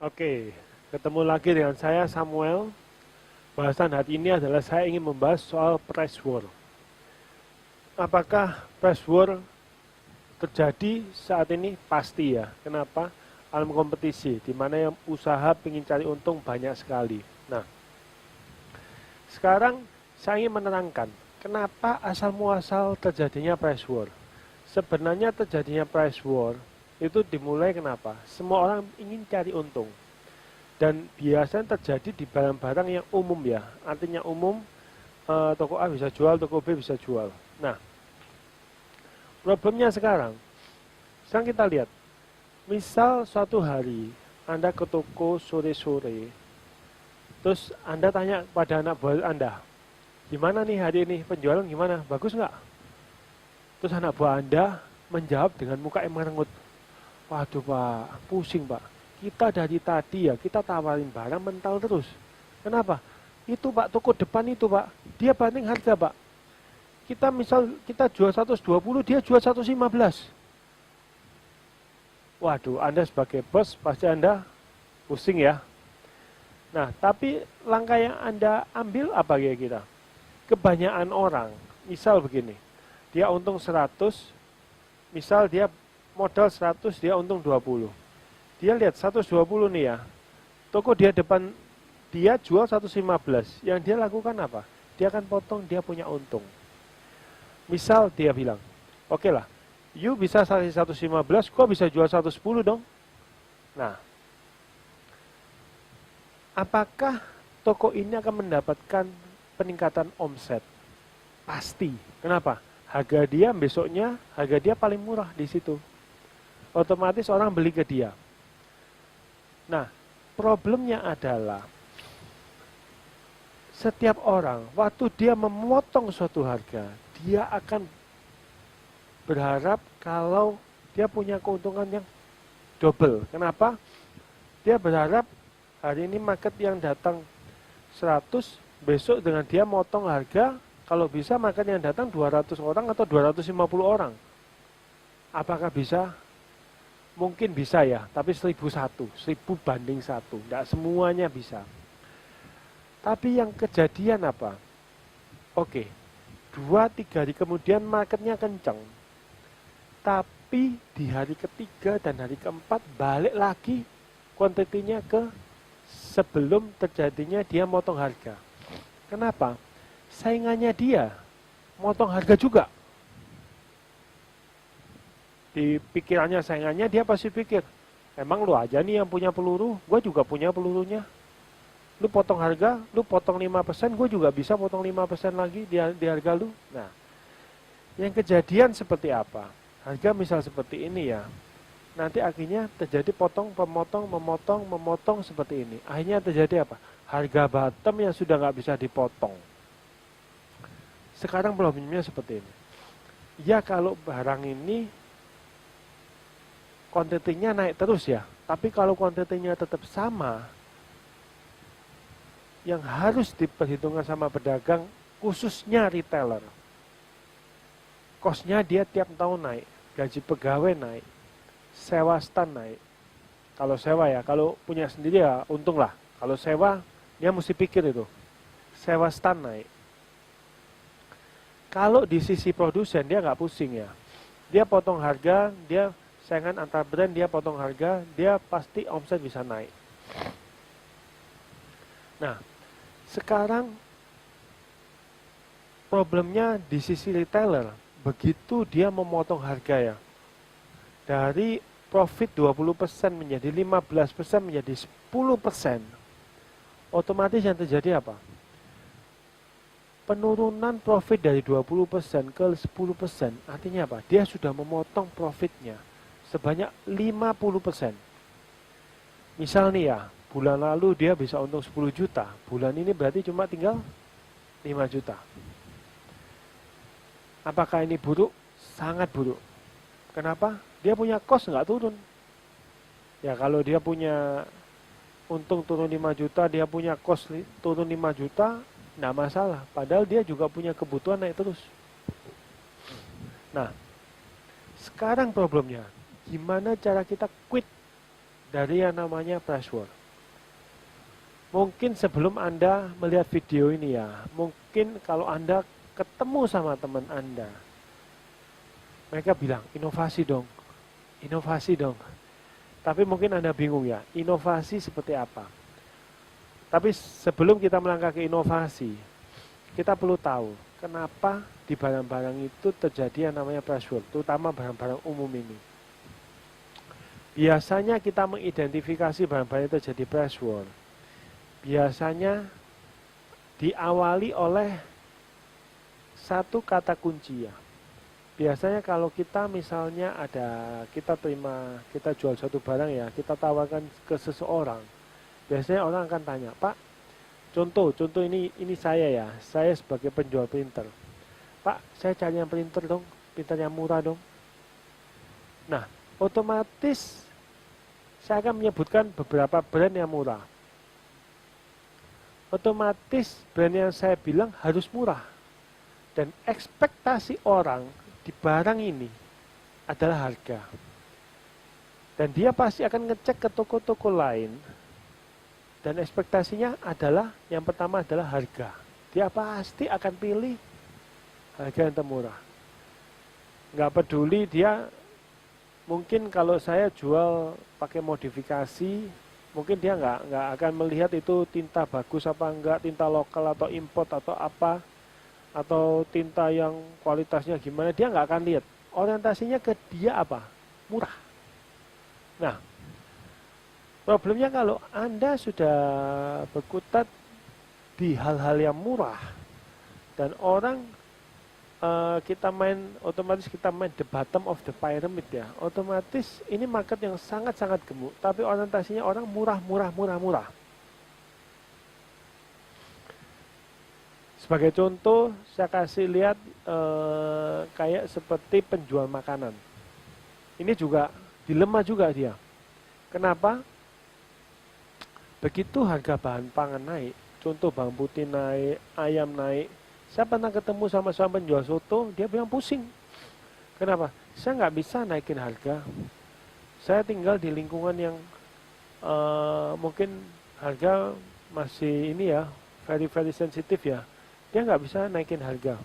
Oke, ketemu lagi dengan saya Samuel. Bahasan hari ini adalah saya ingin membahas soal price war. Apakah price war terjadi saat ini? Pasti ya. Kenapa? Alam kompetisi, di mana yang usaha ingin cari untung banyak sekali. Nah, sekarang saya ingin menerangkan kenapa asal muasal terjadinya price war. Sebenarnya terjadinya price war itu dimulai kenapa? Semua orang ingin cari untung. Dan biasanya terjadi di barang-barang yang umum ya, artinya umum, toko A bisa jual, toko B bisa jual. Nah, problemnya sekarang kita lihat, misal suatu hari Anda ke toko sore-sore, terus Anda tanya pada anak buah Anda, gimana nih hari ini penjualan gimana, bagus nggak? Terus anak buah Anda menjawab dengan muka yang merengut, waduh Pak, pusing Pak. Kita dari tadi ya, kita tawarin barang mental terus. Kenapa? Itu Pak, toko depan itu Pak, dia banding harga Pak. Kita jual 120, dia jual 115. Waduh, Anda sebagai bos, pasti Anda pusing ya. Nah, tapi langkah yang Anda ambil apa kira-kira? Kebanyakan orang, misal begini, dia untung 100, misal dia modal 100, dia untung 20. Dia lihat 120 nih ya, toko dia depan dia jual 115, yang dia lakukan apa? Dia akan potong, dia punya untung. Misal dia bilang, oke lah, you bisa 115, kok bisa jual 110 dong? Nah, apakah toko ini akan mendapatkan peningkatan omset? Pasti. Kenapa? Harga dia besoknya, harga dia paling murah di situ. Otomatis orang beli ke dia. Nah, problemnya adalah setiap orang, waktu dia memotong suatu harga, dia akan berharap kalau dia punya keuntungan yang double. Kenapa? Dia berharap hari ini market yang datang 100, besok dengan dia motong harga, kalau bisa market yang datang 200 orang atau 250 orang. Apakah bisa? Mungkin bisa ya, tapi 1001, 1000 banding 1, tidak semuanya bisa. Tapi yang kejadian apa? Oke, 2-3 hari kemudian marketnya kencang. Tapi di hari ketiga dan hari keempat balik lagi kuantitinya ke sebelum terjadinya dia motong harga. Kenapa? Saingannya dia motong harga juga. Di pikirannya saingannya dia pasti pikir, emang lu aja nih yang punya peluru, gue juga punya pelurunya. Lu potong harga, lu potong 5%, gue juga bisa potong 5% lagi di harga lu. Nah, yang kejadian seperti apa? Harga misal seperti ini ya, nanti akhirnya terjadi memotong seperti ini. Akhirnya terjadi apa? Harga bottom yang sudah nggak bisa dipotong. Sekarang problemnya seperti ini. Ya kalau barang ini kuantitinya naik terus ya, tapi kalau kuantitinya tetap sama, yang harus diperhitungkan sama pedagang, khususnya retailer, kosnya dia tiap tahun naik, gaji pegawai naik, sewa stand naik. Kalau sewa ya, kalau punya sendiri ya untung lah. Kalau sewa, dia mesti pikir itu, sewa stand naik. Kalau di sisi produsen, dia nggak pusing ya. Dia potong harga, dia saingan antar brand, dia potong harga, dia pasti omset bisa naik. Nah, sekarang problemnya di sisi retailer, begitu dia memotong harga ya, dari profit 20% menjadi 15% menjadi 10%, otomatis yang terjadi apa? Penurunan profit dari 20% ke 10%, artinya apa? Dia sudah memotong profitnya sebanyak 50%. Misal nih ya, bulan lalu dia bisa untung 10 juta, bulan ini berarti cuma tinggal 5 juta. Apakah ini buruk? Sangat buruk. Kenapa? Dia punya cost nggak turun. Ya kalau dia punya untung turun 5 juta, dia punya cost turun 5 juta, nggak masalah. Padahal dia juga punya kebutuhan naik terus. Nah, sekarang problemnya, gimana cara kita quit dari yang namanya price war? Mungkin sebelum Anda melihat video ini ya, mungkin kalau Anda ketemu sama teman Anda, mereka bilang, inovasi dong, inovasi dong. Tapi mungkin Anda bingung ya, inovasi seperti apa? Tapi sebelum kita melangkah ke inovasi, kita perlu tahu, kenapa di barang-barang itu terjadi yang namanya price war, terutama barang-barang umum ini. Biasanya kita mengidentifikasi barang-barang yang terjadi price war, biasanya diawali oleh satu kata kunci ya. Biasanya kalau kita misalnya kita jual suatu barang ya, kita tawarkan ke seseorang, biasanya orang akan tanya, Pak, contoh ini saya ya, saya sebagai penjual printer, Pak, saya cari yang printer dong, printer yang murah dong. Nah, otomatis saya akan menyebutkan beberapa brand yang murah. Otomatis brand yang saya bilang harus murah. Dan ekspektasi orang di barang ini adalah harga. Dan dia pasti akan ngecek ke toko-toko lain. Dan ekspektasinya adalah, yang pertama adalah harga. Dia pasti akan pilih harga yang termurah. Nggak peduli dia, mungkin kalau saya jual pakai modifikasi, mungkin dia nggak akan melihat itu tinta bagus apa enggak, tinta lokal atau import atau apa, atau tinta yang kualitasnya gimana, dia nggak akan lihat. Orientasinya ke dia apa? Murah. Nah, problemnya kalau Anda sudah berkutat di hal-hal yang murah, dan orang otomatis kita main the bottom of the pyramid ya, otomatis ini market yang sangat-sangat gemuk, tapi orientasinya orang murah. Sebagai contoh, saya kasih lihat kayak seperti penjual makanan. Ini juga dilema juga dia. Kenapa? Begitu harga bahan pangan naik, contoh bawang putih naik, ayam naik, saya pernah ketemu sama seorang penjual soto, dia bilang pusing. Kenapa? Saya nggak bisa naikin harga. Saya tinggal di lingkungan yang mungkin harga masih ini ya, very sensitif ya. Dia nggak bisa naikin harga.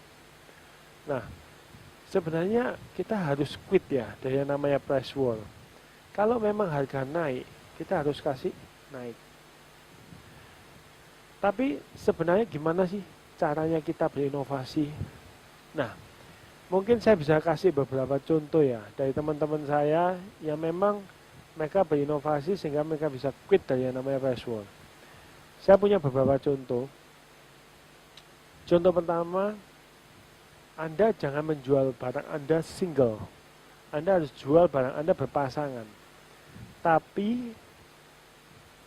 Nah, sebenarnya kita harus quit ya dari yang namanya price war. Kalau memang harga naik, kita harus kasih naik. Tapi sebenarnya gimana sih caranya kita berinovasi? Nah, mungkin saya bisa kasih beberapa contoh ya dari teman-teman saya yang memang mereka berinovasi sehingga mereka bisa quit dari yang namanya price war. Saya punya beberapa contoh. Contoh pertama, Anda jangan menjual barang Anda single. Anda harus jual barang Anda berpasangan. Tapi,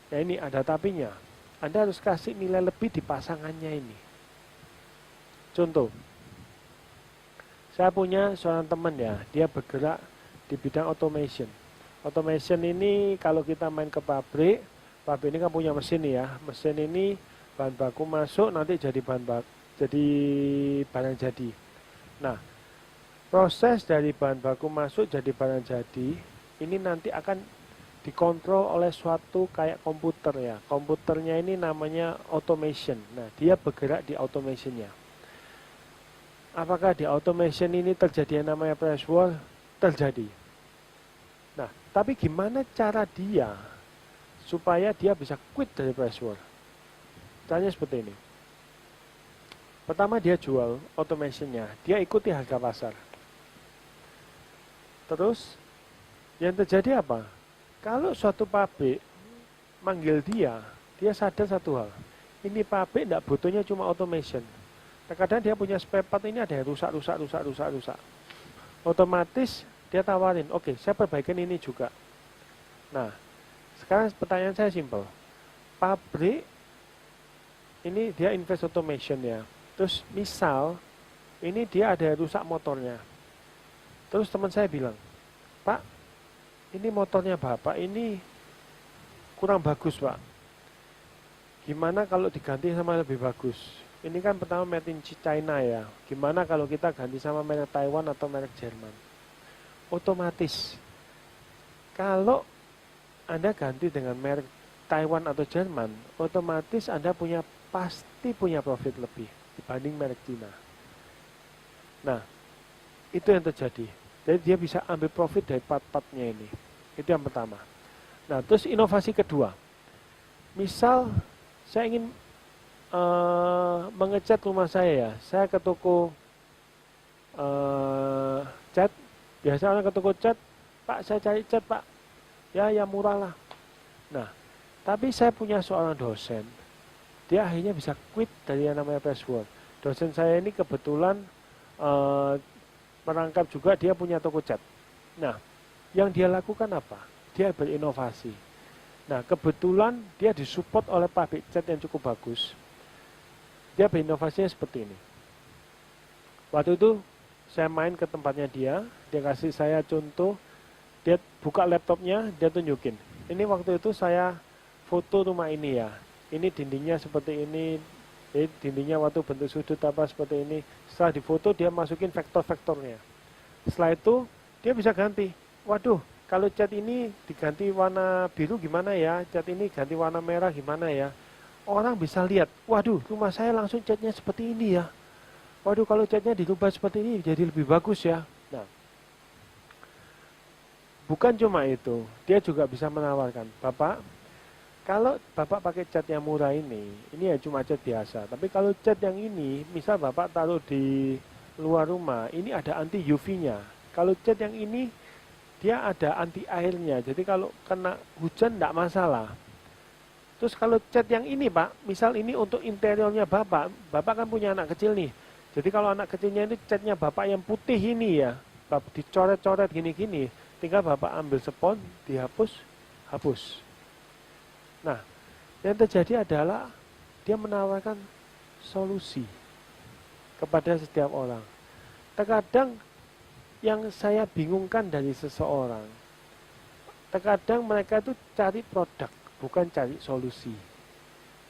ya ini ada tapinya. Anda harus kasih nilai lebih di pasangannya ini. Contoh, saya punya seorang teman ya, dia bergerak di bidang automation. Automation ini kalau kita main ke pabrik ini kan punya mesin ya. Mesin ini bahan baku masuk nanti jadi barang jadi. Nah, proses dari bahan baku masuk jadi barang jadi ini nanti akan dikontrol oleh suatu kayak komputer ya. Komputernya ini namanya automation. Nah, dia bergerak di automationnya. Apakah di automation ini terjadi yang namanya price war? Terjadi. Nah, tapi gimana cara dia supaya dia bisa quit dari price war? Caranya seperti ini. Pertama dia jual automationnya, dia ikuti harga pasar. Terus yang terjadi apa? Kalau suatu pabrik manggil dia sadar satu hal. Ini pabrik tidak butuhnya cuma automation. Terkadang dia punya spare part ini ada yang rusak. Otomatis dia tawarin, oke, saya perbaikan ini juga. Nah, sekarang pertanyaan saya simpel. Pabrik ini dia invest automation ya. Terus misal ini dia ada yang rusak motornya. Terus teman saya bilang, Pak, ini motornya Bapak ini kurang bagus Pak. Gimana kalau diganti sama lebih bagus? Ini kan pertama made in China ya. Gimana kalau kita ganti sama merek Taiwan atau merek Jerman? Otomatis kalau Anda ganti dengan merek Taiwan atau Jerman, otomatis Anda pasti punya profit lebih dibanding merek Cina. Nah, itu yang terjadi. Jadi dia bisa ambil profit dari part-partnya ini. Itu yang pertama. Nah, terus inovasi kedua. Misal saya ingin mengecat rumah saya ya. Saya ke toko cat. Biasa orang ke toko cat, Pak saya cari cat Pak. Ya yang murah lah. Nah, tapi saya punya seorang dosen. Dia akhirnya bisa quit dari yang namanya Presswork. Dosen saya ini kebetulan merangkap juga dia punya toko cat. Nah, yang dia lakukan apa? Dia berinovasi. Nah, kebetulan dia disupport oleh pabrik cat yang cukup bagus. Dia berinovasinya seperti ini. Waktu itu saya main ke tempatnya dia kasih saya contoh, dia buka laptopnya, dia tunjukin. Ini waktu itu saya foto rumah ini ya. Ini dindingnya seperti ini, dindingnya waktu bentuk sudut apa seperti ini. Setelah difoto dia masukin vektor-vektornya. Setelah itu dia bisa ganti. Waduh, kalau cat ini diganti warna biru gimana ya? Cat ini ganti warna merah gimana ya? Orang bisa lihat, waduh rumah saya langsung catnya seperti ini ya. Waduh kalau catnya dirubah seperti ini jadi lebih bagus ya. Nah, bukan cuma itu, dia juga bisa menawarkan, Bapak, kalau Bapak pakai cat yang murah ini ya cuma cat biasa. Tapi kalau cat yang ini, misal Bapak taruh di luar rumah, ini ada anti UV-nya. Kalau cat yang ini, dia ada anti airnya. Jadi kalau kena hujan tidak masalah. Terus kalau cat yang ini Pak, misal ini untuk interiornya Bapak kan punya anak kecil nih. Jadi kalau anak kecilnya ini catnya Bapak yang putih ini ya, dicoret-coret gini-gini, tinggal Bapak ambil spons, dihapus, hapus. Nah, yang terjadi adalah dia menawarkan solusi kepada setiap orang. Terkadang yang saya bingungkan dari seseorang, terkadang mereka itu cari produk, bukan cari solusi.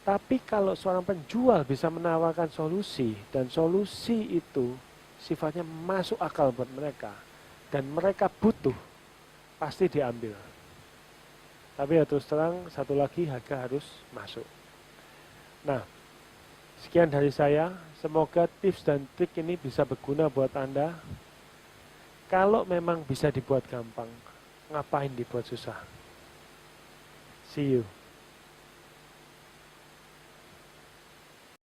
Tapi kalau seorang penjual bisa menawarkan solusi, dan solusi itu sifatnya masuk akal buat mereka, dan mereka butuh, pasti diambil. Tapi ya terus terang, satu lagi harga harus masuk. Nah, sekian dari saya. Semoga tips dan trik ini bisa berguna buat Anda. Kalau memang bisa dibuat gampang, ngapain dibuat susah? See you.